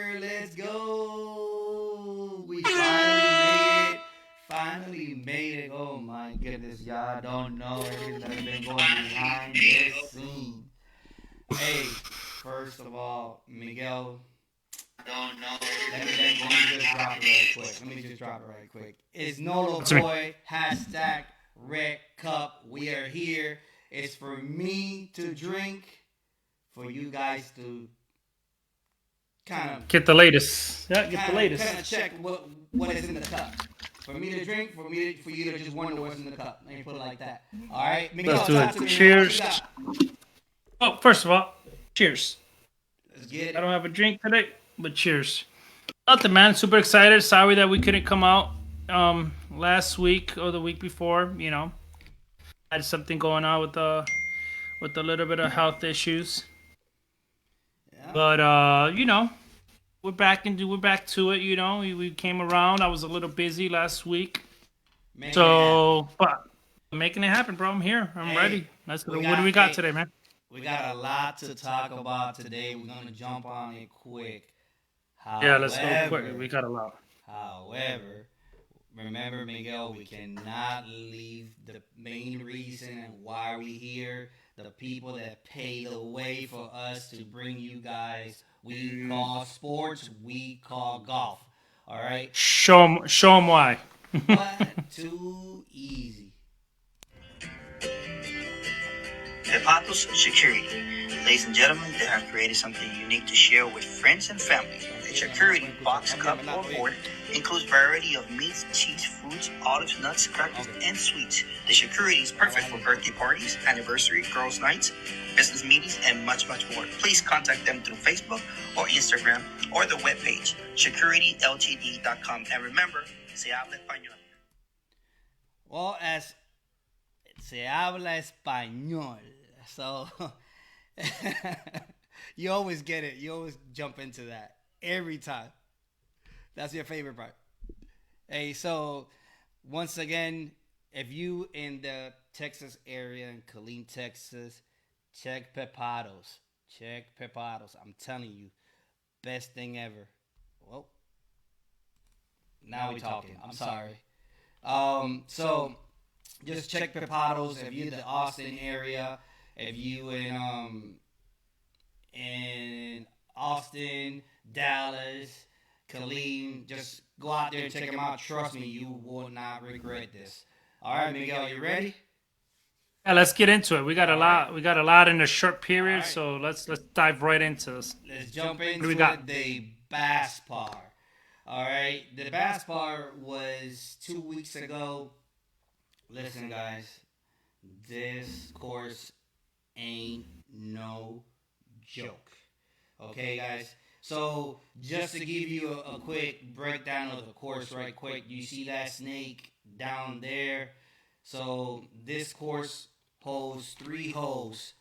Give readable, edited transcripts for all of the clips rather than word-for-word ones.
Valspar. Let's go. We finally made it. Finally made it. Oh my goodness, y'all don't know everything that's been going behind this scene. Hey, first of all, Miguel, let me just drop it right quick. Let me just drop it right quick. It's Nolo That's me. Boy, hashtag Red Cup. We are here. It's for me to drink, for you guys to kind of Get the latest. Yeah, get the kind of latest. check what is in the cup. For me to drink, for you to just wonder what's in the cup. Let me put it like that. All right, Let's Miguel, do talk it. to me, man. What you Cheers. got? Oh, first of all, cheers. Let's get I it. don't have a drink today, but cheers. Nothing, man. Super excited. Sorry that we couldn't come out last week or the week before. I had something going on with a little bit of health issues. Yeah, But we're back to it. We came around. I was a little busy last week, making it happen. so but making it happen, bro. I'm here. I'm Hey, ready. Let's go. we What do got we got hey, today, man? we got a lot to talk about today. We're gonna jump on it quick. Yeah, let's go quick. However, We got a lot. however, remember, Miguel, we cannot leave the main reason and why we here. The people that pay the way for us to bring you guys. We call sports. We call golf. All right. Show 'em why. What? Too easy. Pepatos Security. Ladies and gentlemen, they have created something unique to share with friends and family. The Security box, cup, or board includes a variety of meats, cheese, fruits, olives, nuts, crackers, and sweets. The Security is perfect for birthday parties, anniversary, girls' nights, business meetings, and much, much more. Please contact them through Facebook or Instagram or the webpage, securityltd.com. And remember, se habla español. Well, as se habla español. So you always get it. You always jump into that every time. That's your favorite part. Hey, so once again, if you in the Texas area in Killeen, Texas, check Pepados. Check Pepados. I'm telling you, best thing ever. Well, now we talking. I'm sorry. So just check Pepados if you in the Austin area. If you in Austin, Dallas, Killeen, just go out there and check them out. Trust me, you will not regret this. All right, Miguel, you ready? Yeah, let's get into it. We got a All right, lot. We got a lot in a short all period, right. so let's dive right into this. Let's jump What do we into got? it. The Valspar. All right, the Valspar was 2 weeks ago. Listen, guys, this course ain't no joke. Okay, guys. So just to give you a quick breakdown of the course, right quick, you see that snake down there. So this course holds three holes.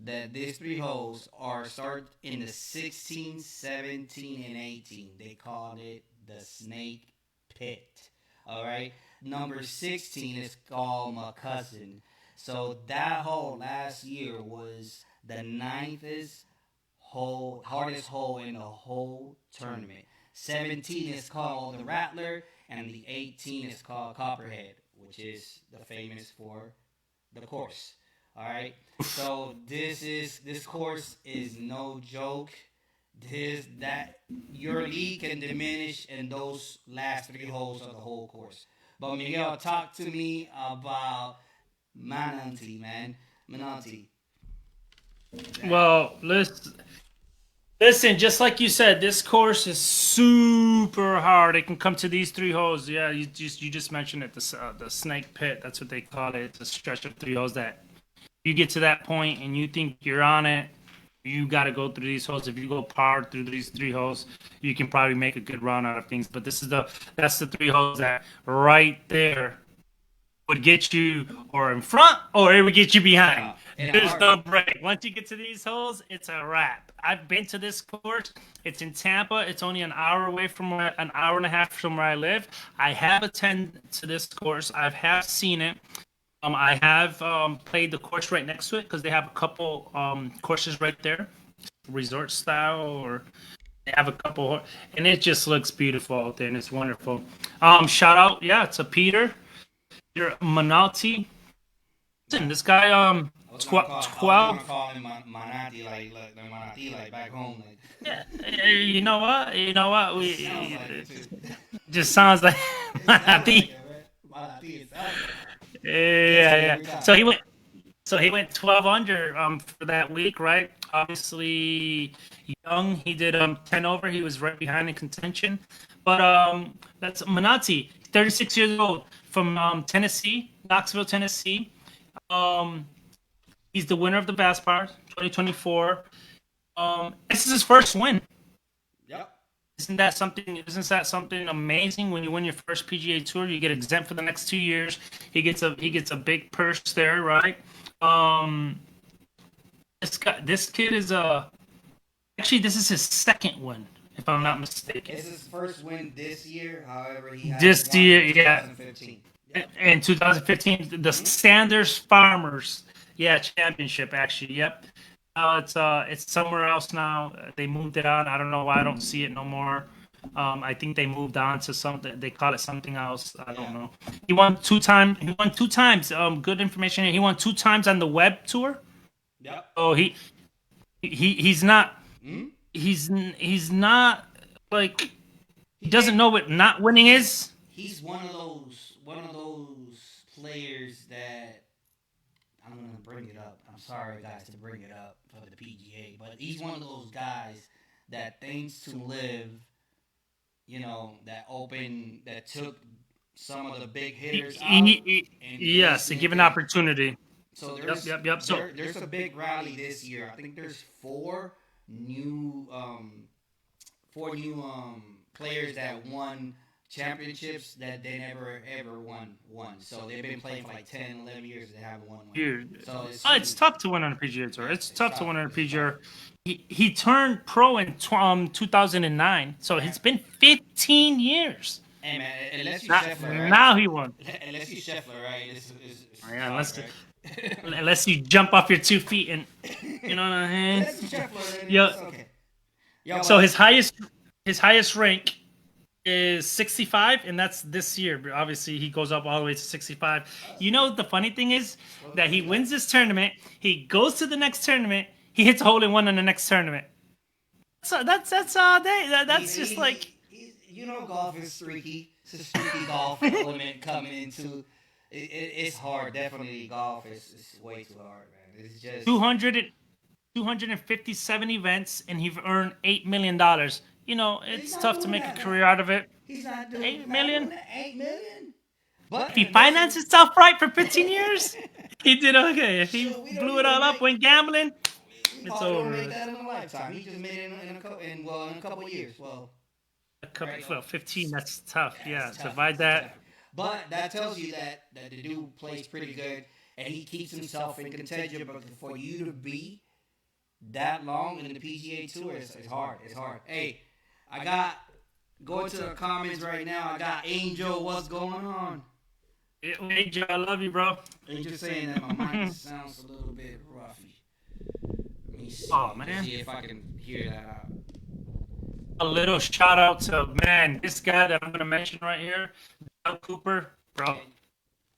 That these three holes are start in the 16, 17, and 18. They call it the snake pit. All right. Number 16 is called my cousin. So that hole last year was the ninth hardest hole in the whole tournament. 17 is called the Rattler, and the 18 is called Copperhead, which is the famous for the course. All right. So this course is no joke. This that your lead can diminish in those last three holes of the whole course. But Miguel, talk to me about Mananti, man. Mananti. Well, listen. Just like you said, this course is super hard. It can come to these three holes. Yeah, you just mentioned it. The snake pit. That's what they call it. It's a stretch of three holes that you get to that point and you think you're on it. You got to go through these holes. If you go par through these three holes, you can probably make a good run out of things. But that's the three holes that right there would get you or in front or it would get you behind. Yeah, in a There's no heartbeat. break. Once you get to these holes, it's a wrap. I've been to this course. It's in Tampa. It's only an hour away from an hour and a half from where I live. I have attended to this course. I have seen it. I have played the course right next to it because they have a couple courses right there, resort style or They have a couple, and it just looks beautiful out there, and it's wonderful. Shout out, yeah, to Peter Manalti. Listen, this guy, I was 12. gonna call him Manati, like Manati, like back home. Like Yeah, you know what? You know what? it sounds like it too. Just sounds like It sounds like Manati. it, man. Manati, it sounds like it. Gets Yeah, me yeah. every time. So he went 12 under for that week, right? Obviously young. He did 10 over. He was right behind in contention. But that's Manati, 36 years old from Tennessee, Knoxville, Tennessee. Um, he's the winner of the Valspar 2024. This is his first win. Yep. Isn't that something amazing when you win your first PGA Tour? You get exempt for the next 2 years. He gets a big purse there, right? Um, this kid is actually this is his second win, if I'm not mistaken. It's his first win this year. However, he has This one year, in yeah, 2015. Yep. in 2015, the Mm-hmm. Sanders Farmers, yeah, championship actually. Yep. It's somewhere else now. They moved it on. I don't know why I don't see it no more. I think they moved on to something. They call it something else. I don't Yeah. know. He won 2 times. He won 2 times. Good information here. He won 2 times on the web tour. Yep. Oh, he's not. Mm-hmm. He's not like he doesn't He, know what not winning is. he's one of those players that I'm gonna bring it up. I'm sorry, guys, to bring it up for the PGA, but he's one of those guys that thinks to live. That took some of the big hitters out and Yes, placed to them give an in. opportunity. So Yep, yep, yep. So there's a big rally this year. I think there's new four new players that won championships that they never ever won. So they've been playing for like 10, 11 years. They haven't won one. dude, So it's it's huge. tough to win on a PGA Tour. Yeah, It's it's tough to tough. win on a It's tough. PGA. He turned pro in 2009, so Yeah. it's been 15 years. Hey man, unless you Not, Scheffler, right? now he won. Unless you Scheffler, right? It's Yeah, hard, unless right? unless you jump off your 2 feet and you know what I mean. Unless you Scheffler, then Yo, it's okay. Yo, so but his highest rank is 65, and that's this year. But obviously, he goes up all the way to 65. You know, the funny thing is that he wins this tournament, he goes to the next tournament, he hits a hole in one in the next tournament. So that's all day. That's just like golf is streaky. It's a streaky golf element coming into. It's hard. Definitely, golf is way too hard, man. It's just 257 events, and he earned $8 million. You know, he's it's not tough to doing make that, a man. career out of it. He's not doing 8 million. 8 million. But If he financed himself right for 15 years, he did okay. If he Shoot, we don't blew it even all up, make- went gambling, we it's probably don't over. make that in a lifetime. He just made it in a couple years. Well, Well, 15, that's tough. Yeah, it's tough. divide It's that. tough. But that tells you that the dude plays pretty good and he keeps himself in contention. But for you to be that long in the PGA Tour, it's hard. It's hard. Hey, I got going to the comments right now. I got Angel. What's going on? Hey, Joe, I love you, bro. Angel saying that my mic sounds a little bit roughy. Let me see. Oh, man. See if I can hear that out. A little shout out to, man, this guy that I'm going to mention right here, Dale Cooper. Bro,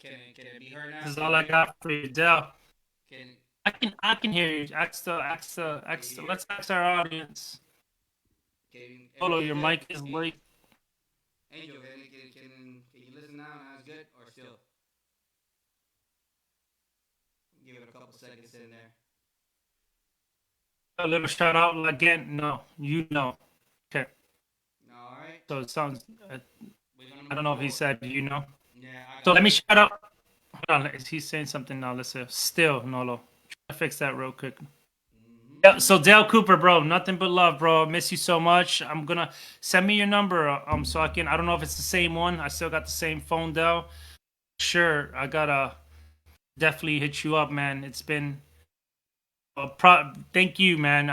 Can it be heard now? this is all I got for you, Dale. Can I can hear you. Let's ask our audience. Polo, your mic is late. Angel, can you listen now? Now it's good or still? Give it a couple seconds in there. A little shout out again. No, you know. Okay. All right. So it sounds. We're gonna I don't know if he said you know. Yeah. So let me shout out. Hold on. Is he saying something now? Let's see. Still, Nolo. Try to fix that real quick. Yeah, so Dale Cooper, bro, nothing but love, bro. Miss you so much. I'm gonna send me your number, so I can. I don't know if it's the same one. I still got the same phone, Dale. Sure, I gotta definitely hit you up, man. It's been. Thank you, man.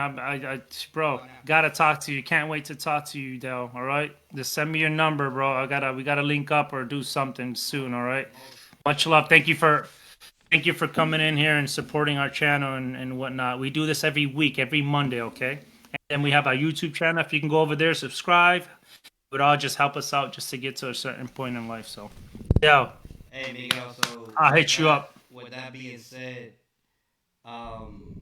Bro, gotta talk to you. Can't wait to talk to you, Dale. All right, just send me your number, bro. We gotta link up or do something soon. All right. Much love. Thank you for coming in here and supporting our channel and whatnot. We do this every week, every Monday, okay? And we have our YouTube channel. If you can go over there, subscribe. It would all just help us out just to get to a certain point in life. So, yeah, Hey Miguel, so I'll hit you up. with that being said, um,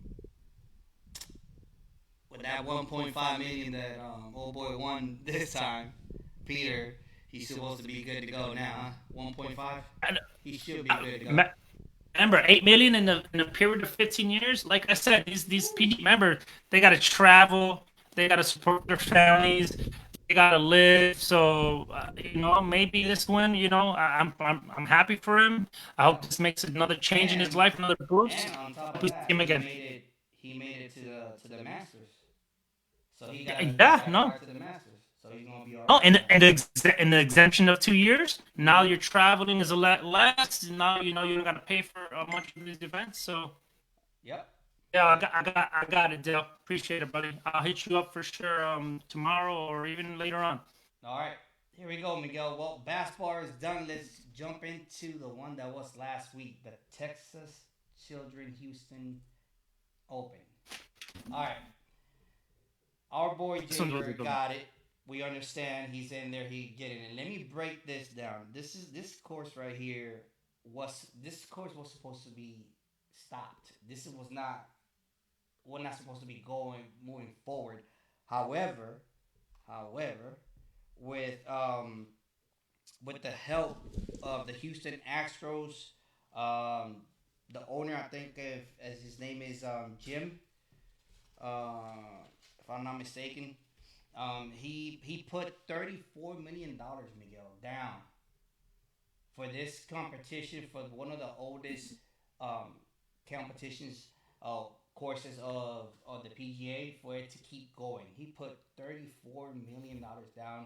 with that 1.5 million that old boy won this time, Peter, he's supposed to be good to go now, huh? 1.5, And, he should be good to go. remember, 8 million in a period of 15 years. Like I said, these PD, remember, they got to travel, they got to support their families, they got to live. So maybe this one, I'm happy for him. I hope this makes another change in his And life, another boost. and on top Hope of we see that, him again. he made it to the Masters. So he got a Yeah, no. card to the Masters. So he's gonna be all Oh, right. and the exemption of 2 years. Now your traveling is a lot less. Now you don't got to pay for much of these events. So Yep. yeah, I got it, Dale. Appreciate it, buddy. I'll hit you up for sure tomorrow or even later on. All right. Here we go, Miguel. Well, Valspar is done. Let's jump into the one that was last week, the Texas Children Houston Open. All right. Our boy Jigger got it. We understand he's in there. He getting it. Let me break this down. This course right here this course was supposed to be stopped. This was not supposed to be moving forward. However, with with the help of the Houston Astros, um, the owner I think if as his name is Jim, if I'm not mistaken, he put $34 million, Miguel, down for this competition for one of the oldest um, competitions courses of the PGA for it to keep going. He put $34 million down,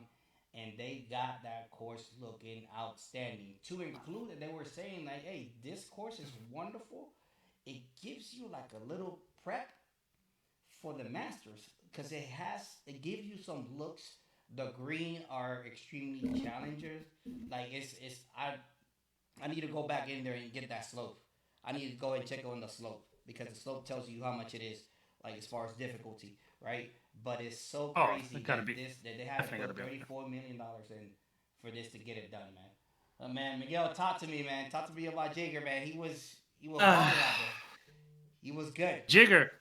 and they got that course looking outstanding. To include that, they were saying like, "Hey, this course is wonderful. It gives you like a little prep for the Masters because it gives you some looks. The green are extremely challengers. Like I need to go back in there and get that slope. I need to go and check on the slope because the slope tells you how much it is, like as far as difficulty, right? But it's so Oh, crazy it gotta that be they had to definitely gotta put be up there. $34 million in for this to get it done, man. Man, Miguel, talk to me, man. Talk to me about Jagger, man. He was Uh, balling out there. He was good. Jigger,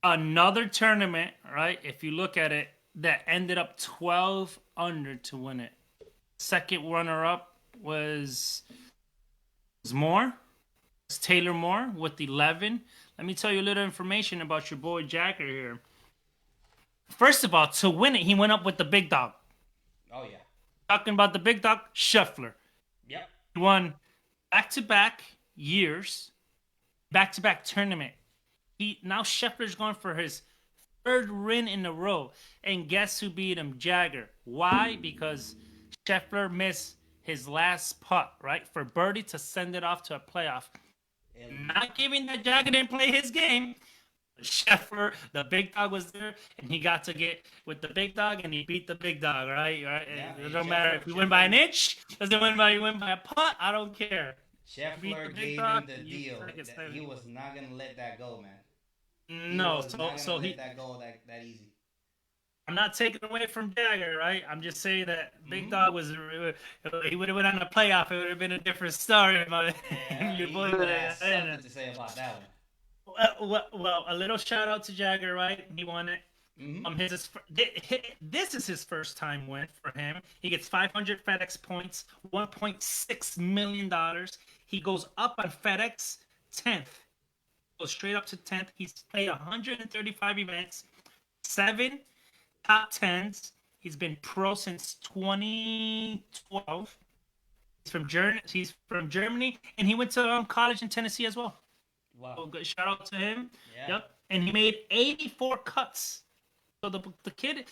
another tournament, right? If you look at it, that ended up 12 under to win it. Second runner up was Moore. It's Taylor Moore with 11. Let me tell you a little information about your boy Jagger here. First of all, to win it, he went up with the big dog. Oh yeah. Talking about the big dog, Scheffler. Yep. He won back-to-back years, back-to-back tournament. Now Scheffler's going for his third win in a row. And guess who beat him? Jagger. Why? Because Scheffler missed his last putt, right? For birdie to send it off to a playoff. Not giving that Jagger didn't play his game. Scheffler, the big dog was there, and he got to get with the big dog, and he beat the big dog, right? Yeah, It don't matter if you win by an inch, doesn't win by a putt. I don't care. Scheffler gave him the deal that he was not gonna let that go, man. No, Was not so gonna he. let that go that easy. I'm not taking away from Jagger, right? I'm just saying that Big Mm-hmm. Dog he would have went on the playoff. It would have been a different story. But Yeah, your he boy would would have have. something to say about that one. Well, a little shout out to Jagger, right? He won it. Mm-hmm. This is his first time win for him. He gets 500 FedEx points, $1.6 million. He goes up on FedEx 10th, goes straight up to 10th. He's played 135 events, 7 top 10s. He's been pro since 2012. He's from Germany, and he went to college in Tennessee as well. Wow. So good shout out to him. Yeah. Yep, and he made 84 cuts. So the kid,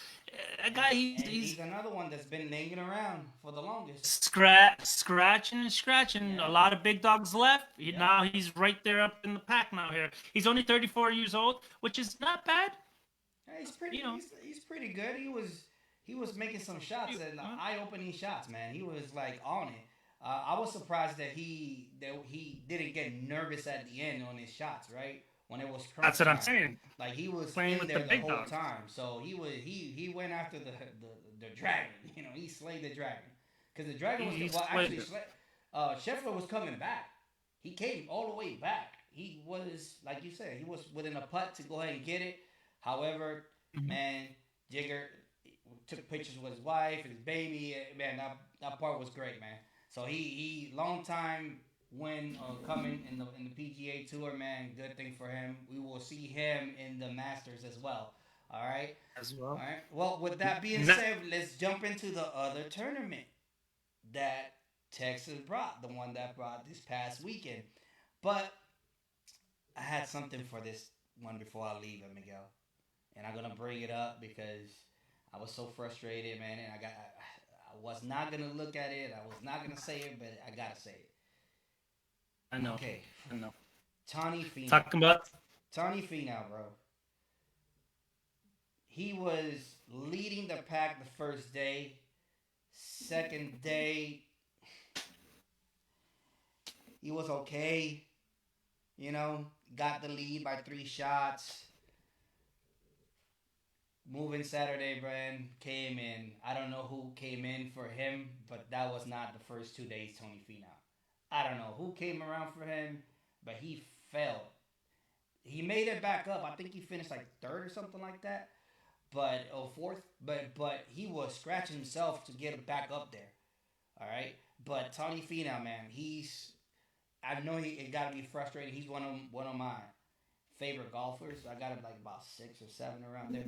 that guy, He's another one that's been hanging around for the longest. scratching and scratching. Yeah. A lot of big dogs left. Yeah. Now he's right there up in the pack now. Here, he's only 34 years old, which is not bad. Yeah, he's pretty. He's pretty good. He was making some shots and eye-opening shots, man. He was like on it. I was surprised that he didn't get nervous at the end on his shots, right? when it was That's crunch what I'm time. saying. Like he was Playing in with the there the big whole dogs. time. So he went after the dragon. You know, he slayed the dragon because the dragon was He's well played actually it. Scheffler was coming back. He came all the way back. He was like you said, he was within a putt to go ahead and get it. However, Mhm. man, Jigger took pictures with his wife, his baby. Man, that part was great, man. So he long time win coming in the PGA Tour, man. Good thing for him. We will see him in the Masters as well. All right, As all well. right. Well, with that being No, said, let's jump into the other tournament that Texas brought, the one that brought this past weekend. But I had something for this one before I leave it, Miguel, and I'm gonna bring it up because I was so frustrated, man, and I was not gonna look at it. I was not gonna say it, but I gotta say it. I know. Okay, I know. Tony Finau. Talking about. Tony Finau, bro. He was leading the pack the first day. Second day, he was okay. You know, got the lead by 3 shots. Moving Saturday, Brian came in. I don't know who came in for him, but that was not the first 2 days Tony Finau. I don't know who came around for him, but he fell. He made it back up. I think he finished like third or something like that, but fourth. But he was scratching himself to get back up there. All right, but Tony Finau, man, he's. I know he it got to be frustrating. He's one of my favorite golfers. I got him like about 6 or 7 around there.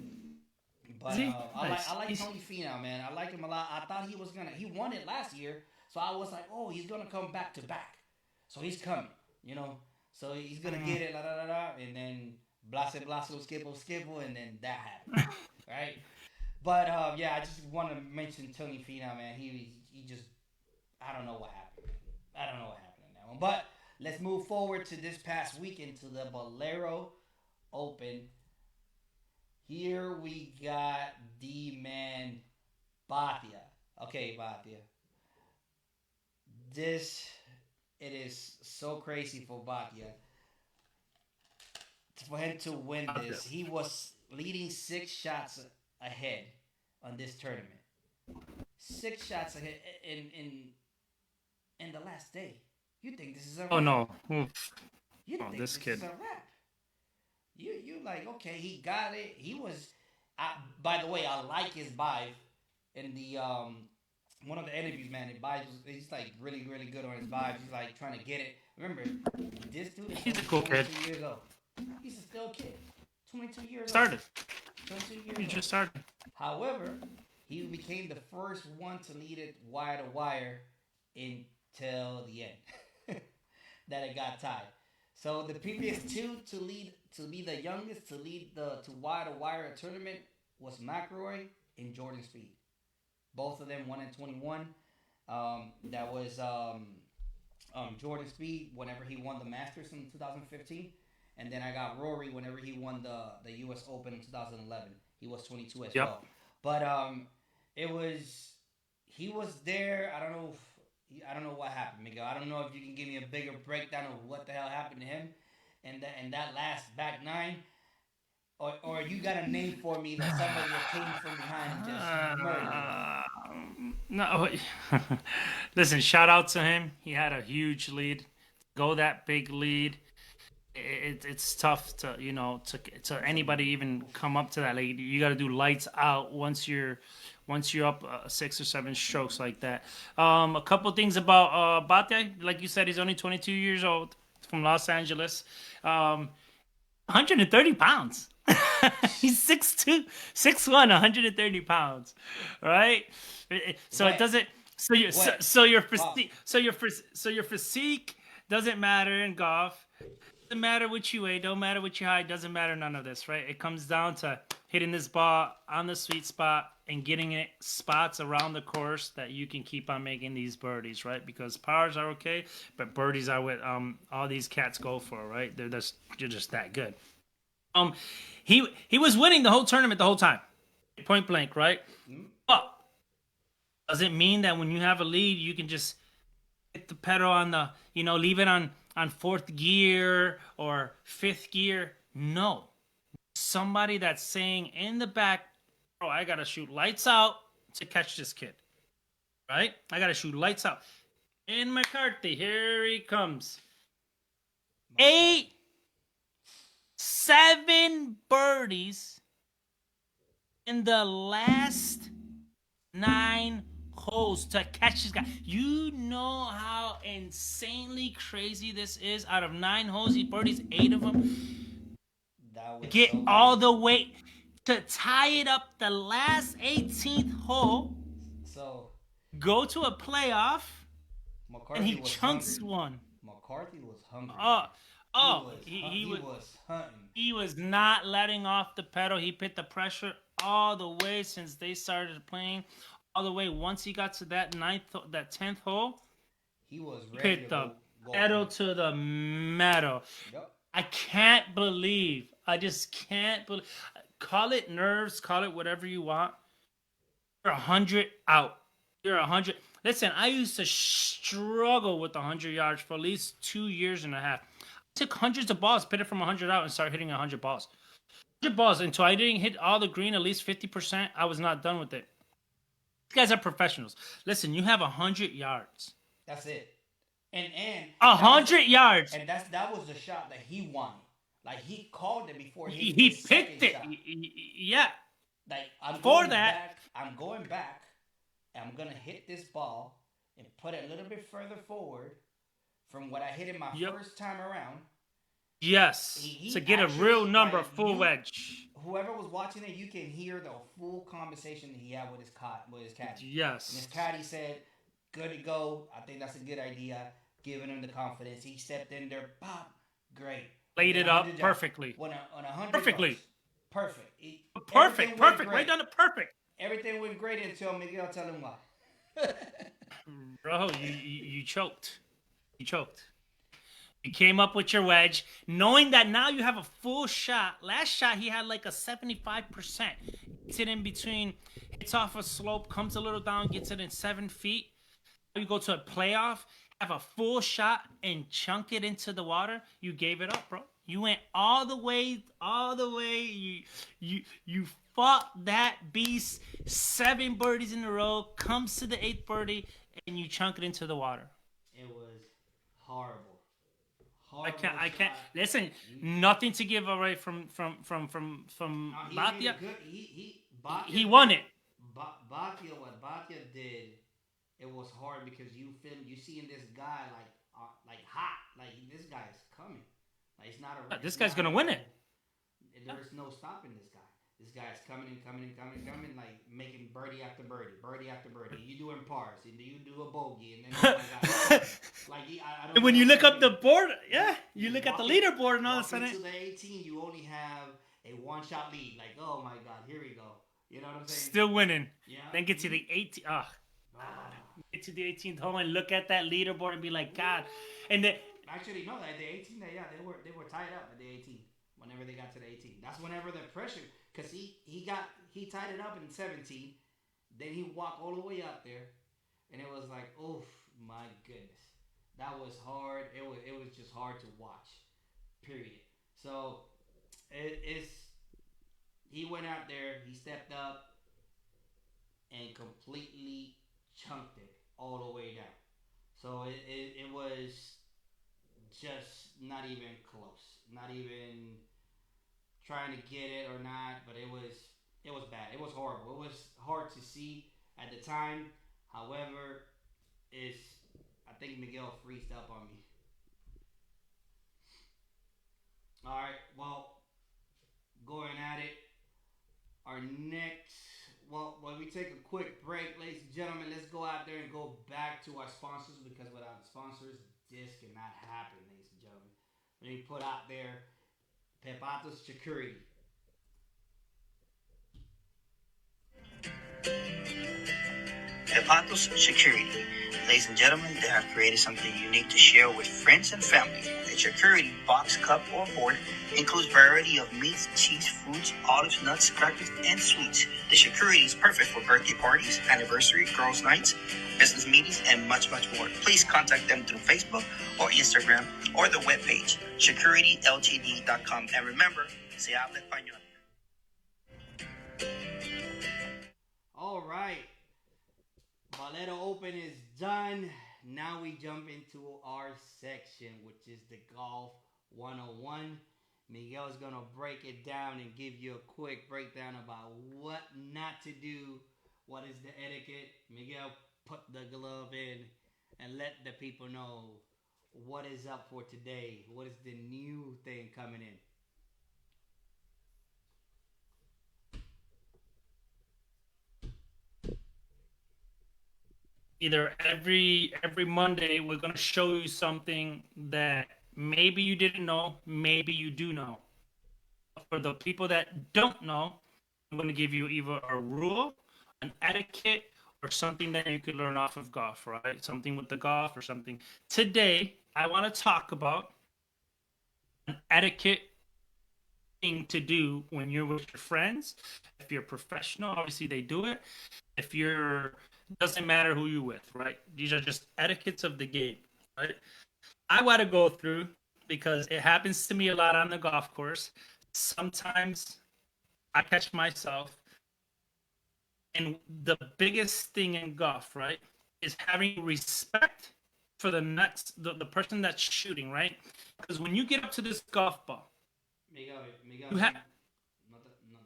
Is But he? I Nice. like Tony Finau, man. I like him a lot. I thought he was gonna. He won it last year, so I was like, oh, he's gonna come back to back. So he's coming, you know. So he's gonna Mm. get it, la la la la, and then blase blase skipple skipple, and then that happened, right? But yeah, I just want to mention Tony Finau, man. He just I don't know what happened. I don't know what happened in that one. But let's move forward to this past weekend to the Valero Open. Here we got the man Batia. Okay, Batia. This it is so crazy for Batia for him to win this. He was leading 6 shots ahead on this tournament. 6 shots ahead in the last day. You think this is a Oh wrap? no. Oof. You Oh, think this this is kid. a wrap? You like okay? He got it. He was. By the way, I like his vibe in the one of the interviews. Man, his vibes. He's like really good on his vibes. He's like trying to get it. Remember, this dude is He's a only cool kid. 22 years old. He's a still kid. 22 years old. Started. 22 He years old. just started. However, he became the first one to lead it wire to wire until the end. That it got tied. So the previous two to be the youngest to lead the to wire to wire tournament was McElroy and Jordan Speed. Both of them won in 21. That was Jordan Speed whenever he won the Masters in 2015, and then I got Rory whenever he won the U.S. Open in 2011. He was 22 as Yep. well. But it was he was there. I don't know what happened, Miguel. I don't know if you can give me a bigger breakdown of what the hell happened to him and that last back nine, or you got a name for me that somebody that came from behind and just murdered him. Uh, no. Listen, shout out to him. He had a huge lead. Go that big lead. It's tough to to anybody even come up to that lead. You got to do lights out once you're up 6 or 7 strokes like that. A couple things about Bate. Like you said, he's only 22 years old, from Los Angeles. 130 pounds. He's 6'2", 6'1", 130 pounds, right? So it Wet. doesn't. So your Wet. so your Golf. physique so your physique doesn't matter in golf. Doesn't matter what you weigh. Don't matter what you height. Doesn't matter none of this, right? It comes down to hitting this ball on the sweet spot and getting it spots around the course that you can keep on making these birdies, right? Because pars are okay, but birdies are what all these cats go for, right? They're just that good. Um, he was winning the whole tournament the whole time, point blank, right? But does it mean that when you have a lead, you can just hit the pedal on the, leave it on on fourth gear or fifth gear. No, somebody that's saying in the back, bro, I gotta shoot lights out to catch this kid. Right? I gotta shoot lights out. And McCarthy, here he comes. 7 birdies in the last 9 holes to catch this guy. You know how insanely crazy this is? Out of 9 holes, he birdies 8 of them. Get so all the way to tie it up the last 18th hole. So go to a playoff, McCarthy and he was chunks hungry. one. McCarthy was hungry. He was hunting. He was not letting off the pedal. He put the pressure all the way since they started playing, all the way. Once he got to that 10th hole, he was ready put to the go pedal to the metal. Yep. I can't believe. I just can't believe. Call it nerves. Call it whatever you want. You're 100 out. You're 100. Listen, I used to struggle with 100 yards for at least 2 years and a half. I took hundreds of balls, put it from 100 out, and started hitting 100 balls. 100 balls until I didn't hit all the green, at least 50%. I was not done with it. These guys are professionals. Listen, you have 100 yards. That's it. And 100 yards. And that was the shot that he wanted. Like he called it before he picked it. Yeah. Like I'm going back. I'm gonna hit this ball and put it a little bit further forward from what I hit it my first time around. Yes. To get a real number, full wedge. Whoever was watching it, you can hear the full conversation that he had with his caddy. Yes. And his caddy said, "Good to go. I think that's a good idea." Giving him the confidence. He stepped in there. Pop. Great. Laid it up perfectly. On 100 perfectly. Yards. Perfect. Perfect. Right down to perfect. Everything went great until Miguel tell him why. Bro, you choked. You choked. You came up with your wedge, knowing that now you have a full shot. Last shot, he had like a 75%. Gets it in between, hits off a slope, comes a little down, gets it in 7 feet. You go to a playoff, have a full shot, and chunk it into the water. You gave it up, bro. You went all the way. You fought that beast. 7 birdies in a row. Comes to the 8th birdie, and you chunk it into the water. It was horrible. I can't. Listen, nothing to give away from Batia. He won it. Batia, what Batia did, it was hard because you seeing this guy like hot, like this guy is coming. Like it's not a. This guy's gonna win it. There's no stopping this guy. This guy is coming, like making birdie after birdie. You doing pars, and you do a bogey, and then like I don't. And when you look up the board, you look at the leaderboard, and all of a sudden, to the 18, you only have a 1-shot lead. Like, oh my God, here we go. You know what I'm saying? Still winning. Yeah. Then get to the 18. Get to the 18th hole and look at that leaderboard and be like, God. And then actually, no, at the 18, they were tied up at the 18. Whenever they got to the 18, that's whenever the pressure. Because he tied it up in 17, then he walked all the way up there, and it was like, oh my goodness, that was hard. It was just hard to watch, period. So he went out there, he stepped up, and completely chunked it all the way down. So it was just not even close, not even trying to get it or not, but it was bad. It was horrible. It was hard to see at the time. However, I think Miguel freezed up on me. All right, well, going at it. Our next, when we take a quick break, ladies and gentlemen, let's go out there and go back to our sponsors, because without the sponsors, this cannot happen, ladies and gentlemen. Let me put out there Pepatos Security. Kepatos Security. Ladies and gentlemen, they have created something unique to share with friends and family. The Security box, cup, or board includes variety of meats, cheese, fruits, olives, nuts, crackers, and sweets. The Security is perfect for birthday parties, anniversary, girls' nights, business meetings, and much, much more. Please contact them through Facebook or Instagram or the webpage, securityltd.com. And remember, se habla español. All right. Valero Open is done. Now we jump into our section, which is the Golf 101. Miguel is going to break it down and give you a quick breakdown about what not to do, what is the etiquette. Miguel, put the glove in and let the people know what is up for today. What is the new thing coming in? Either every Monday we're gonna show you something that maybe you didn't know, maybe you do know. For the people that don't know, I'm gonna give you either a rule, an etiquette, or something that you could learn off of golf, right? Something with the golf or something. Today, I want to talk about an etiquette thing to do when you're with your friends. If you're professional, obviously they do it. If you're, doesn't matter who you're with, right? These are just etiquettes of the game, right? I want to go through because it happens to me a lot on the golf course. Sometimes I catch myself, and the biggest thing in golf, right, is having respect for the person that's shooting, right? Because when you get up to this golf ball, Miguel, you have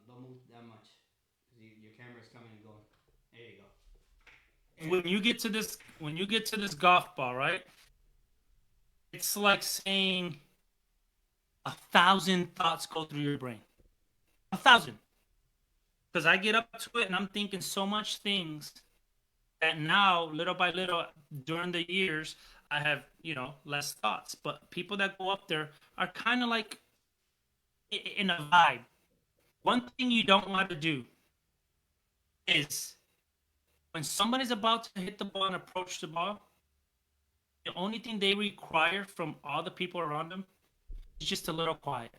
don't move that much. Your camera's coming and going. There you go. when you get to this golf ball, right? It's like saying 1,000 thoughts go through your brain. 1,000. Because I get up to it and I'm thinking so much things that now, little by little, during the years, I have, less thoughts. But people that go up there are kind of like in a vibe. One thing you don't want to do is when somebody's about to hit the ball and approach the ball, the only thing they require from all the people around them is just a little quiet,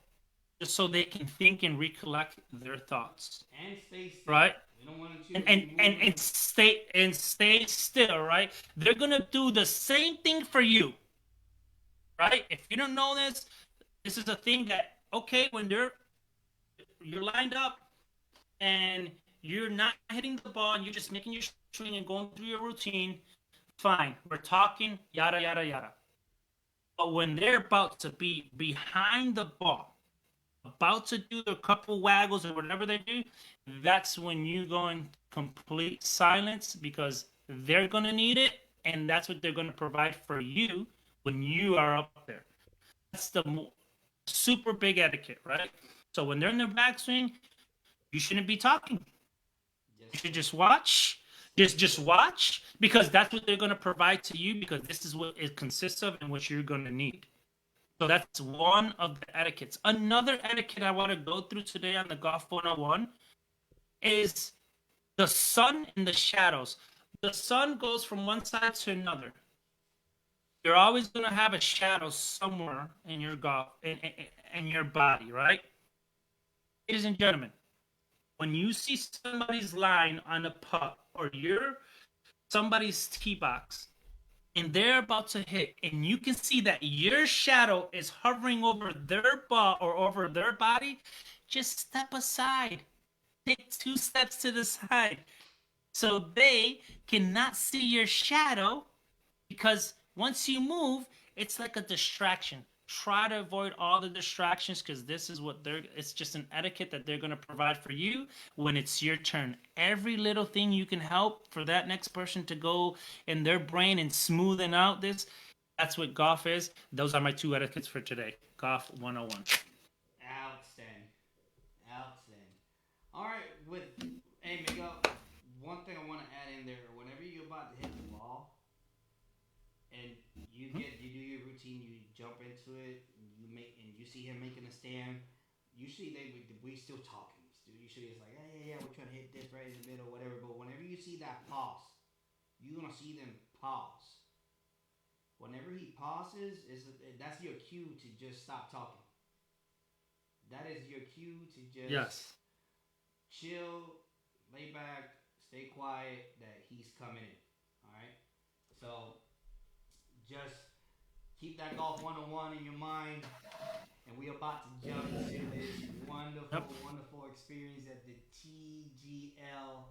just so they can think and recollect their thoughts. And stay still. Right? We don't want you And stay still, right? They're gonna do the same thing for you, right? If you don't know this, this is a thing that okay when you're lined up and you're not hitting the ball and you're just making your swing and going through your routine, fine. We're talking yada yada yada. But when they're about to be behind the ball, about to do their couple waggles or whatever they do, that's when you go in complete silence because they're going to need it and that's what they're going to provide for you when you are up there. That's the super big etiquette, right? So when they're in their backswing, you shouldn't be talking. You should just watch. Just watch because that's what they're going to provide to you because this is what it consists of and what you're going to need. So that's one of the etiquettes. Another etiquette I want to go through today on the Golf 101 is the sun and the shadows. The sun goes from one side to another. You're always going to have a shadow somewhere in your golf, in your body, right? Ladies and gentlemen, when you see somebody's line on a putt or you're somebody's tee box and they're about to hit, and you can see that your shadow is hovering over their ball or over their body, just step aside. Take 2 steps to the side so they cannot see your shadow because once you move, it's like a distraction. Try to avoid all the distractions because this is what it's just an etiquette that they're going to provide for you when it's your turn. Every little thing you can help for that next person to go in their brain and smoothing out this, that's what golf is. Those are my two etiquettes for today. Golf 101. Outstanding. Outstanding. All right, with hey Miguel, one thing I want to add in there. Whenever you're about to hit the ball, and you do your routine, you jump into it, and you see him making a stand. Usually we still talking. Usually it's like yeah, we're trying to hit this right in the middle, whatever. But whenever you see that pause, see them pause. Whenever he pauses, that's your cue to just stop talking. That is your cue to just Yes. chill, lay back, stay quiet. That he's coming in. All right. So just keep that golf 101 in your mind, and we're about to jump into this wonderful, Yep. wonderful experience that the TGL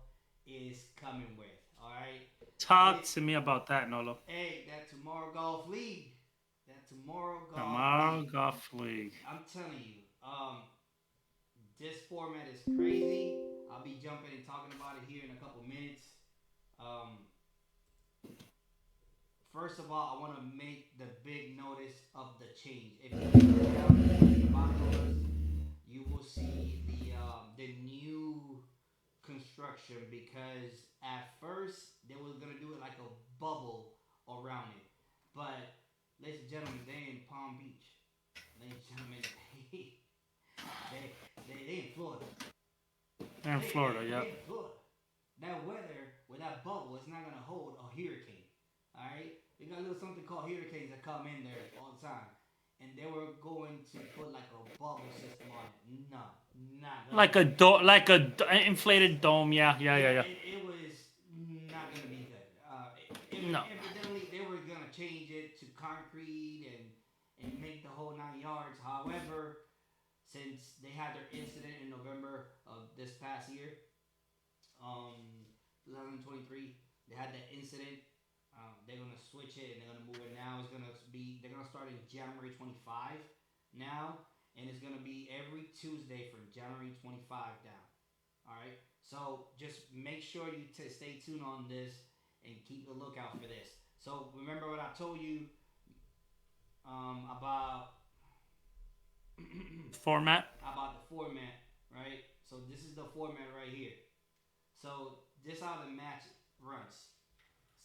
is coming with. All right. Talk to me about that, Nolo. Hey, that Tomorrow Golf League. That Tomorrow Golf Tomorrow League. Golf League. I'm telling you, this format is crazy. I'll be jumping and talking about it here in a couple minutes. First of all, I want to make the big notice of the change. If you look down at the bottom, you will see the new construction, because at first they were gonna do it like a bubble around it, but ladies and gentlemen, they in Palm Beach. Ladies and gentlemen, they in Florida. They're in Florida, yeah. They in Florida. That weather with that bubble is not gonna hold a hurricane. All right, we got a little something called hurricanes that come in there all the time, and they were going to put like a bubble system on it. No, not gonna Like a inflated dome. Yeah. It was not gonna be good. No. Evidently, they were gonna change it to concrete and make the whole 9 yards. However, since they had their incident in November of this past year, 2023, they had that incident. They're gonna switch it and they're gonna move it now. They're gonna start in January 25 now, and it's gonna be every Tuesday from January 25 down. All right. So just make sure you stay tuned on this and keep a lookout for this. So remember what I told you about Format. about the format, right? So this is the format right here. So this how the match runs.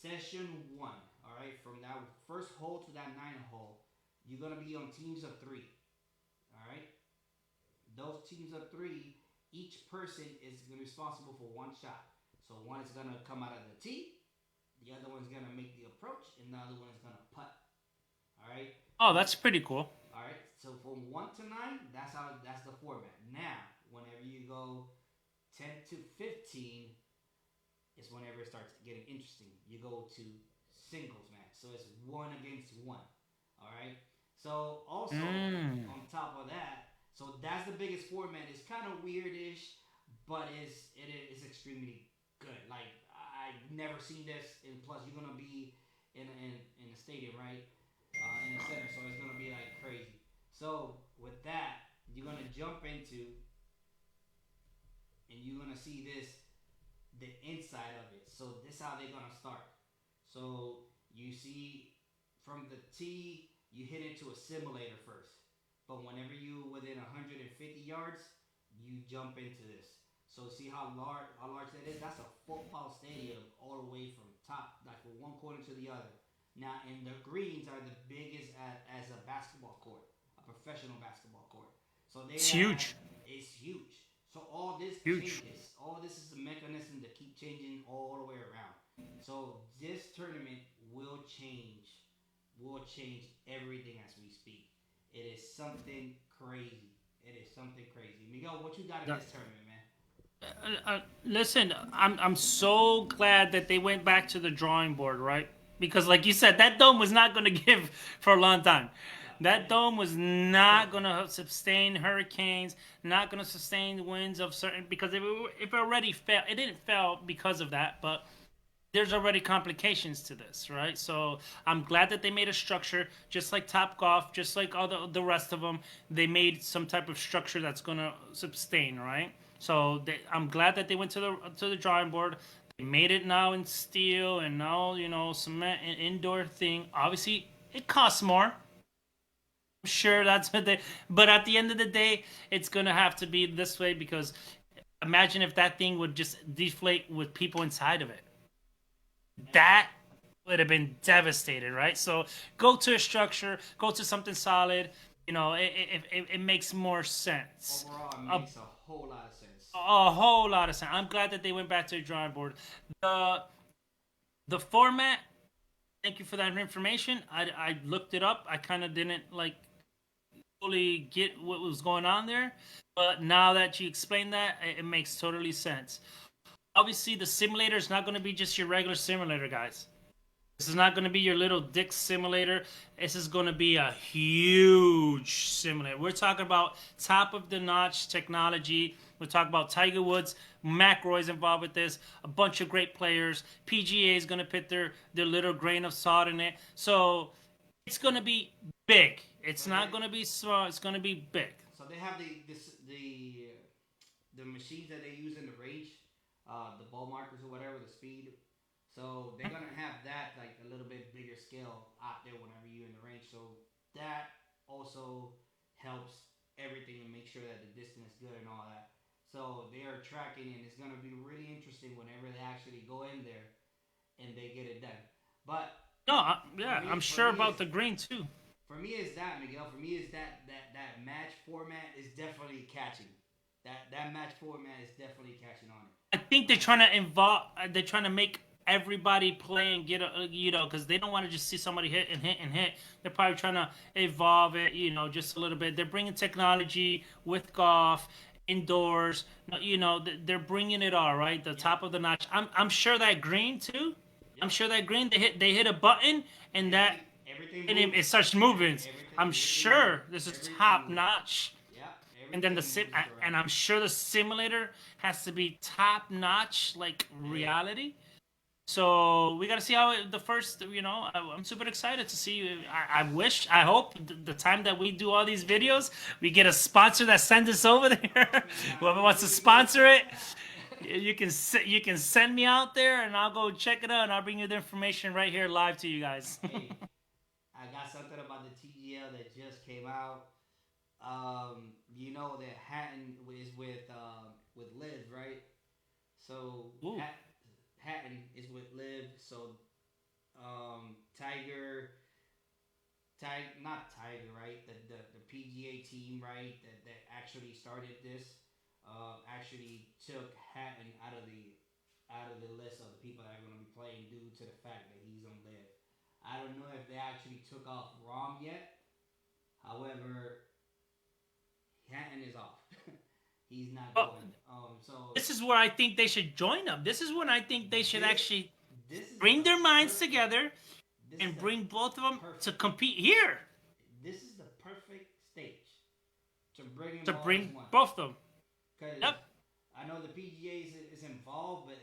Session 1, all right, from that first hole to that 9th hole, you're gonna be on teams of 3, all right. Those teams of 3, each person is gonna be responsible for one shot. So one is gonna come out of the tee, the other one's gonna make the approach, and the other one is gonna putt. All right. Oh, that's pretty cool. All right. So from 1 to 9, that's the format. Now, whenever you go 10 to 15, is whenever it starts getting interesting. You go to singles match, so it's 1 against 1. All right. So also on top of that, so that's the biggest format. It's kind of weirdish, but it is extremely good. Like I've never seen this, and plus you're gonna be in a stadium, right? In the center, so it's gonna be like crazy. So with that, you're gonna jump into, and you're gonna see the inside of it. So this is how they're gonna start. So you see from the tee, you hit into a simulator first. But whenever you within 150 yards, you jump into this. So see how large that is? That's a football stadium all the way from top, like from one corner to the other. Now, and the greens are the biggest as a basketball court, a professional basketball court. So it's huge. It's huge. So all this huge. changes. All this is a mechanism to keep changing all the way around. So this tournament will change everything as we speak. It is something crazy. It is something crazy. Miguel, what you got in this tournament, man? Listen, I'm so glad that they went back to the drawing board, right? Because, like you said, that dome was not going to give for a long time. That dome was not going to sustain hurricanes, not going to sustain winds of certain, because if it already fell, it didn't fail because of that, but there's already complications to this, right? So I'm glad that they made a structure, just like Top Golf, just like all the rest of them. They made some type of structure that's going to sustain, right? So I'm glad that they went to the drawing board. They made it now in steel and now, cement and indoor thing. Obviously, it costs more. I'm sure that's what but at the end of the day, it's going to have to be this way, because imagine if that thing would just deflate with people inside of it. That would have been devastated, right? So go to a structure, go to something solid. It makes more sense. Overall, it makes a whole lot of sense. A whole lot of sense. I'm glad that they went back to the drawing board. The format. Thank you for that information. I looked it up. I kind of didn't like fully get what was going on there, but now that you explained that, it makes totally sense. Obviously, the simulator is not going to be just your regular simulator, guys. This is not going to be your little dick simulator. This is going to be a huge simulator. We're talking about top of the notch technology. We're talking about Tiger Woods, McIlroy's involved with this, a bunch of great players. PGA is going to put their little grain of salt in it. So it's going to be big. It's So not they going to be small. It's going to be big. so they have the machines that they use in the range, the ball markers or whatever, the speed. So they're gonna have that like a little bit bigger scale out there whenever you're in the range. So that also helps everything to make sure that the distance is good and all that. So they are tracking, and it's gonna be really interesting whenever they actually go in there and they get it done. But No, for yeah, I'm me, sure about the green too. for me is that Miguel. For me is that match format is definitely catching. That match format is definitely catching on it. I think they're trying to involve. They're trying to make everybody play and get a, because they don't want to just see somebody hit and hit and hit. They're probably trying to evolve it, just a little bit. They're bringing technology with golf indoors. They're bringing it all right. The Yeah, top of the notch. I'm sure that green too. I'm yep. sure that green. They hit a button and that Everything and it moves. starts moving. I'm Everything moves. sure this is Everything top moves. notch. Yeah, And then everything moves, bro. and I'm sure the simulator has to be top notch, like Hey, reality. So we got to see how the first. I'm super excited to see. I hope the time that we do all these videos, we get a sponsor that sends us over there. Whoever wants to sponsor it, you can send me out there, and I'll go check it out, and I'll bring you the information right here live to you guys. hey, I got something about the TGL that just came out. You know that Hatton is with Liv, right? So Ooh, Hatton is with Liv. So Tiger, not Tiger, right? The PGA team, right? That actually started this, actually took Hatton out of the list of the people that are going to be playing due to the fact that he's on Liv. I don't know if they actually took off Rom yet. However, Hatton is off. He's not well, going. So this is where I think they should join them. This is when I think they should this actually this is bring the their minds perfect. together This is and the bring both of them to perfect. compete here This is the perfect stage to bring them to all as bring one. both of them. Because Yep. I know the PGA is involved, but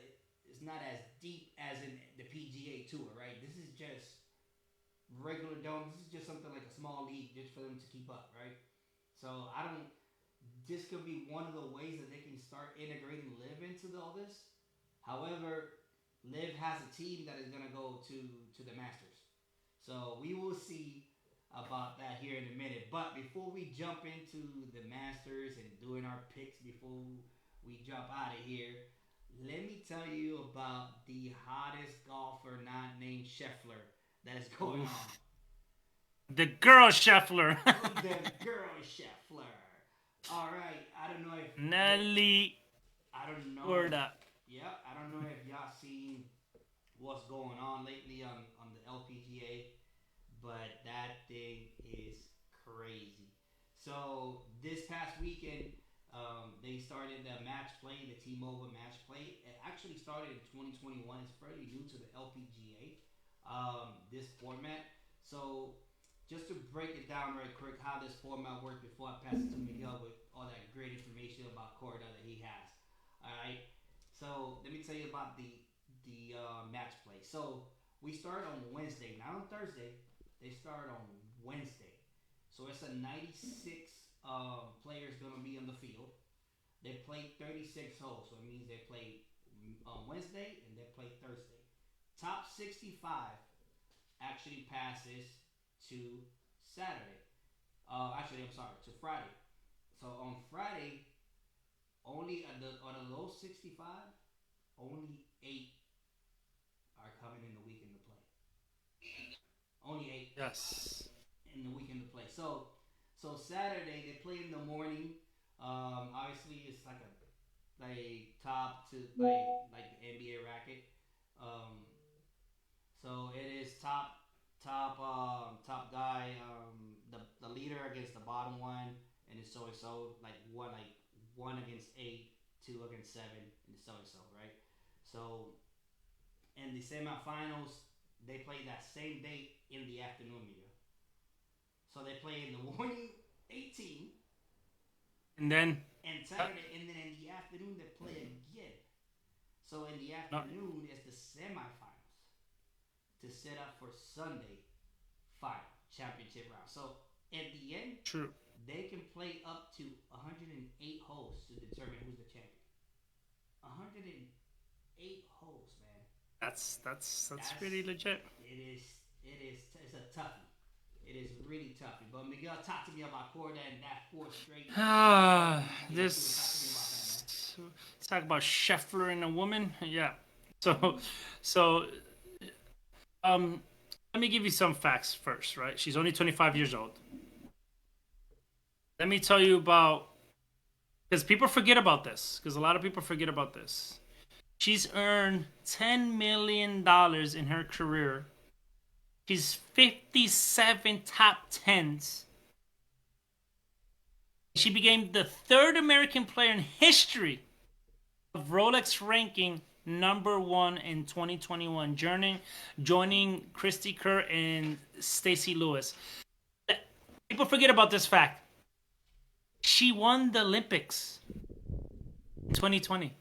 it's not as deep as in the PGA Tour, right? This is just regular dome. This is just something like a small league just for them to keep up, right? So I don't. This could be one of the ways that they can start integrating Live into all this. However, Live has a team that is gonna go to the Masters, so we will see about that here in a minute. But before we jump into the Masters and doing our picks before we jump out of here, let me tell you about the hottest golfer not named Scheffler that is going on. Oof. The girl Scheffler. The girl Scheffler. All right, I don't know if Nelly I don't know if Korda. yeah, I don't know if y'all seen what's going on lately on the LPGA, but that thing is crazy. So this past weekend, they started the match play, the T-Mobile match play. It actually started in 2021. It's fairly new to the LPGA, this format. So just to break it down right quick, how this format works before I pass it to Miguel with all that great information about Korda that he has. All right. So let me tell you about the match play. So we start on Wednesday, not on Thursday. They start on Wednesday. So it's a 96 players gonna be on the field. They play 36 holes, so it means they play on Wednesday and they play Thursday. Top 65 actually passes to Saturday. Actually, I'm sorry, to Friday. So on Friday, only out of those 65, only 8 are coming in the weekend to play. Only 8 Yes. in the weekend to play. So Saturday they play in the morning. Obviously it's like top to like the NBA racket. Um, top guy, the leader against the bottom one, and it's so like one against eight, two against seven, and it's so right. So in the semifinals, they play that same date in the afternoon, Miguel. So they play in the morning 18, And then and Saturday, and then in the afternoon they play again. So in the no, afternoon is the semifinals to set up for Sunday final championship round. So at the end, true. they can play up to 108 holes to determine who's the champion. 108 holes, man. That's That's pretty legit. it's a toughie. It is really tough. But Miguel, talk to me about Korda and that fourth straight. Ah, Talk to me about that, man. let's talk about Scheffler and a woman. Yeah. So, so um, let me give you some facts first, right? She's only 25 years old. Let me tell you about, because people forget about this. Because a lot of people forget about this. She's earned $10 million in her career. She's 57 top tens. She became the third American player in history of Rolex ranking #1 in 2021, joining Christy Kerr and Stacy Lewis. People forget about this fact. She won the Olympics in 2020.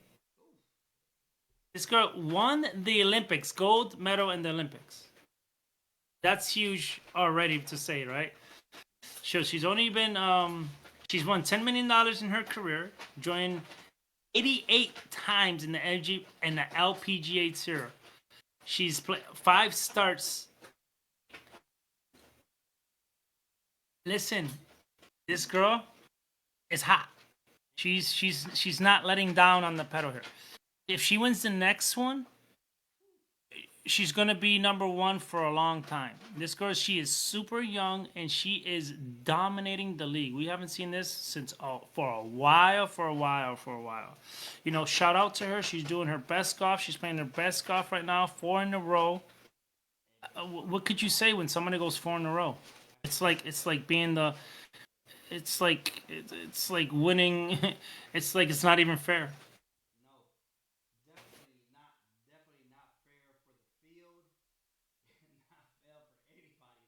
This girl won the Olympics, gold medal in the Olympics. That's huge already to say, right? So she's only been she's won $10 million in her career, joined 88 times in the LPGA Tour. She's played 5 starts. Listen, this girl is hot. She's not letting down on the pedal here. If she wins the next one, she's gonna be #1 for a long time. This girl, she is super young and she is dominating the league. We haven't seen this since for a while. You know, shout out to her. She's doing her best golf. She's playing her best golf right now, 4 in a row. What could you say when somebody goes 4 in a row? It's like being the. It's like winning. It's like it's not even fair. No, definitely not fair for the field. Not fair for anybody,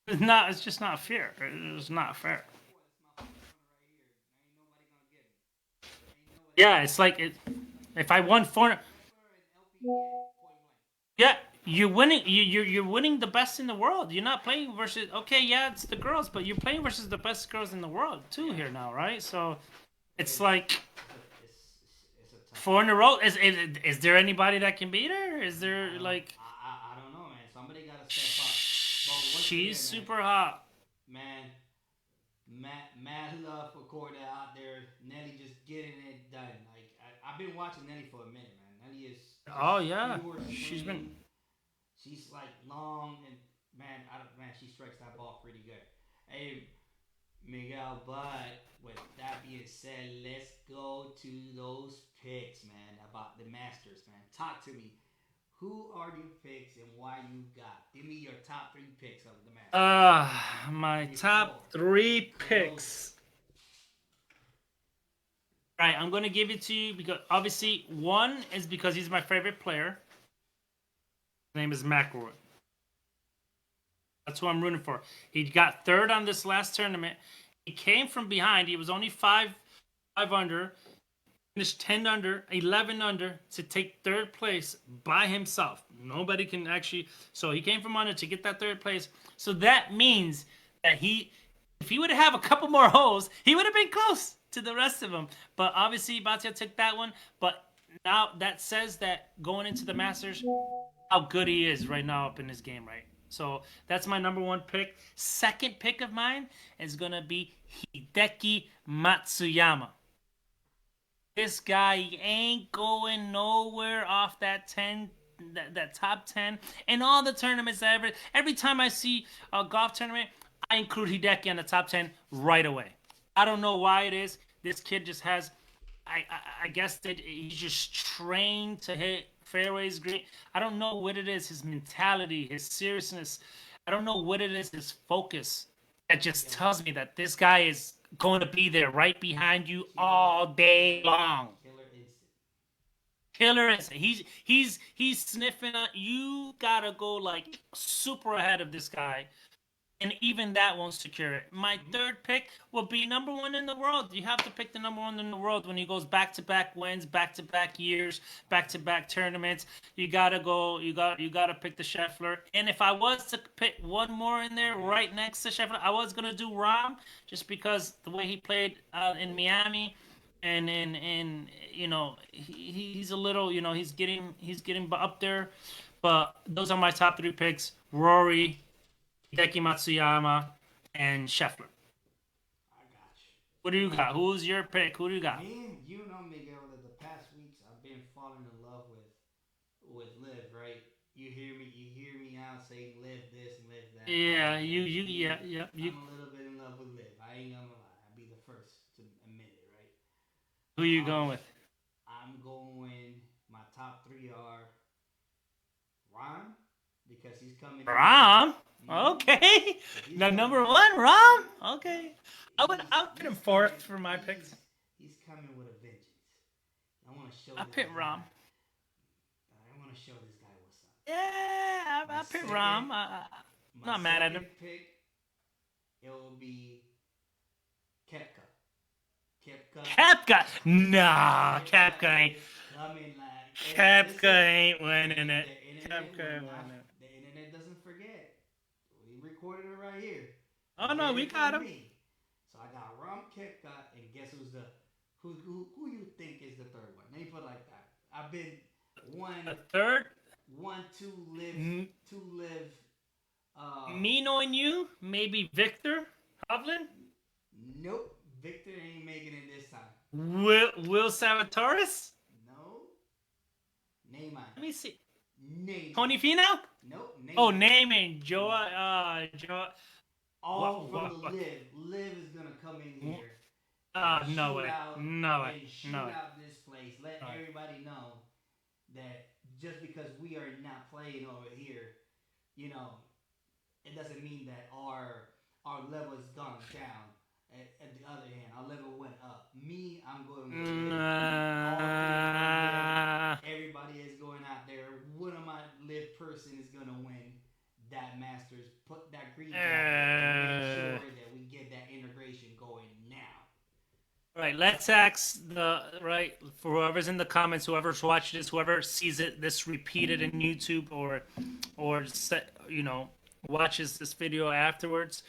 man. It's not. It's just not fair. It's not fair. Boy, it's my corner right here. Ain't nobody gonna get me. Ain't nobody. Yeah, it's like if I won 4. LPGA, point blank. Yeah, you're winning. You're winning the best in the world. You're not playing versus. Okay, yeah, it's the girls, but you're playing versus the best girls in the world too here now, right? So it's like It's a tough. 4 in a row. Is there anybody that can beat her? Is there like I don't know, man. Somebody gotta step up. But once she's again, super hot? man, mad love for Korda out there. Nelly just getting it done. Like I've been watching Nelly for a minute, man. Nelly is Oh yeah, pure she's swing. been. She's like long and man, she strikes that ball pretty good. Hey, Miguel, but with that being said, let's go to those picks, man, about the Masters, man. Talk to me. Who are your picks and why you got? Give me your top 3 picks of the Masters. My top 3 picks. Right, I'm gonna give it to you because obviously 1 is because he's my favorite player. His name is McIlroy. That's who I'm rooting for. He got 3rd on this last tournament. He came from behind. He was only 5 under, finished 10 under, 11 under to take 3rd place by himself. Nobody can actually. So he came from under to get that 3rd place. So that means that if he would have a couple more holes, he would have been close to the rest of them. But obviously, Batia took that one. But now that says that going into the Masters, how good he is right now up in his game, right? So that's my #1 pick. 2nd pick of mine is going to be Hideki Matsuyama. This guy ain't going nowhere off that 10, that top 10. In all the tournaments every time I see a golf tournament, I include Hideki on the top 10 right away. I don't know why it is. This kid just has, I guess that he's just trained to hit fairways green. I don't know what it is. His mentality, his seriousness. I don't know what it is. His focus. That just tells me that this guy is going to be there right behind you all day long. Killer instant. Killer is he's sniffing at you. Gotta go like super ahead of this guy, and even that won't secure it. My third pick will be number one in the world. You have to pick the number one in the world when he goes back to back wins, back to back years, back to back tournaments. You gotta go. You gotta pick the Scheffler. And if I was to pick one more in there right next to Scheffler, I was gonna do Rahm just because the way he played in Miami. And you know he's a little, you know, he's getting up there, but those are my top three picks: Rory, Hideki Matsuyama, and Scheffler. I got you. What do you got? Who's your pick? Who do you got? Me, you know, Miguel, that the past weeks I've been falling in love with Liv, right? You hear me out saying Liv this and Liv that. Yeah, I'm, yeah. You, I'm a little bit in love with Liv. I ain't gonna lie. I'll be the first to admit it, right? who you Um, going with? I'm going. My top three are Ron because he's coming in here. Rom. Mm-hmm. Okay. He's The coming. number one, Rom. Okay. I would put him He's fourth coming. for my picks. He's coming with a vengeance. I want to show I this pick guy. Rom. I want to show this guy what's up. Yeah, My I pick second, Rom. I'm my not mad at second him. pick, it will be Kepka. Kepka. Kepka. Nah, Kepka Kepka ain't. is coming like. Hey, Kepka listen, ain't winning it. the internet Kepka will ain't not. winning it. The internet doesn't forget. We recorded it right here. Oh You no, heard we it got from him. me. So I got Rom Kepka, and guess who you think is the third one? Let me put it like that. I've been one The third, one to live m- to live. me knowing you, maybe Victor Hovland, Nope, Victor ain't making it this time. Will Salvatoris. No, Neymar. Let me see. Neymar. Tony Finau. Nope, Oh, Neymar. naming Joe. Joe. All from the What? live. Live is gonna come in here No shoot way. out No way. and shoot No way. out this place. Let No way. everybody know that just because we are not playing over here, you know, it doesn't mean that our level has gone down. At the other hand, our level went up. Me, I'm going with live. All three of my live. Nah. Everybody is going out there. One of my live person is gonna win that Masters. Put that green jacket and make sure that we get that integration going now. Right, let's ask for whoever's in the comments, whoever's watching this, whoever sees this repeated in YouTube or watches this video afterwards.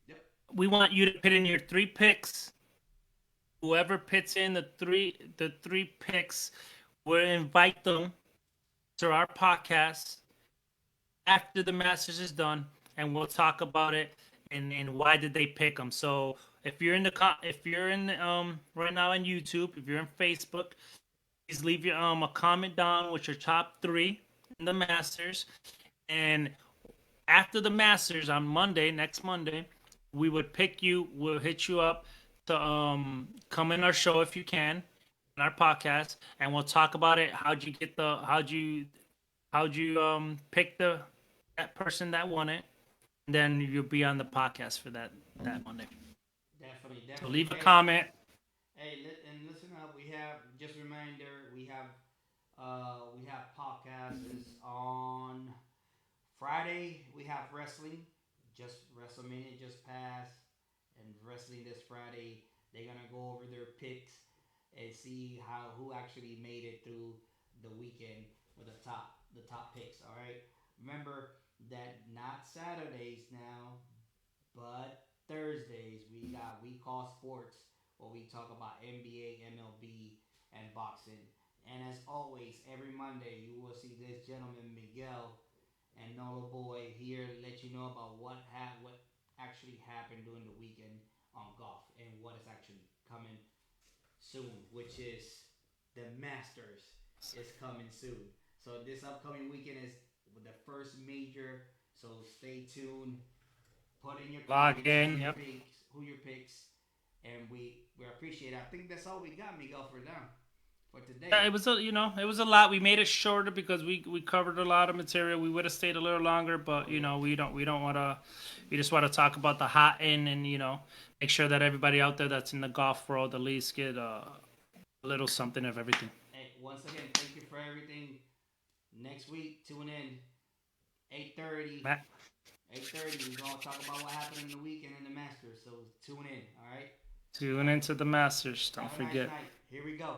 Yep. We want you to put in your three picks. Whoever puts in the three picks, we'll invite them to our podcast after the Masters is done, and we'll talk about it and why did they pick them. So if you're in right now on YouTube, if you're on Facebook, please leave your a comment down with your top three in the Masters, and after the Masters on next Monday, we would pick you. We'll hit you up to come in our show if you can, in our podcast, and we'll talk about it. How'd you pick that person that won it? And then you'll be on the podcast for that Monday. Definitely, So definitely. leave a Hey, comment. hey, and listen up. We have just a reminder. We have podcasts on Friday. We have wrestling. Just WrestleMania just passed, and wrestling this Friday. They're gonna go over their picks and see who actually made it through the weekend with the top picks. All right. Remember that not Saturdays now, but Thursdays we got We Call Sports where we talk about NBA, MLB, and boxing. And as always, every Monday you will see this gentleman Miguel and Nolo Boy here let you know about what actually happened during the weekend on golf and what is actually coming soon, which is the Masters is coming soon. So this upcoming weekend is the first major. So stay tuned. Put in your Log comments in. Yep. who your picks, and we appreciate it. I think that's all we got, Miguel, for now. for today. Yeah, it was it was a lot. We made it shorter because we covered a lot of material. We would have stayed a little longer, but we don't want to. We just want to talk about the hot end and make sure that everybody out there that's in the golf world at least get a little something of everything. Hey, once again, thank you for everything. Next week, tune in 8:30. Matt, 8:30. We're gonna talk about what happened in the weekend in the Masters. So tune in. All right. tune into the Masters. Don't Have a nice forget. night. Here we go.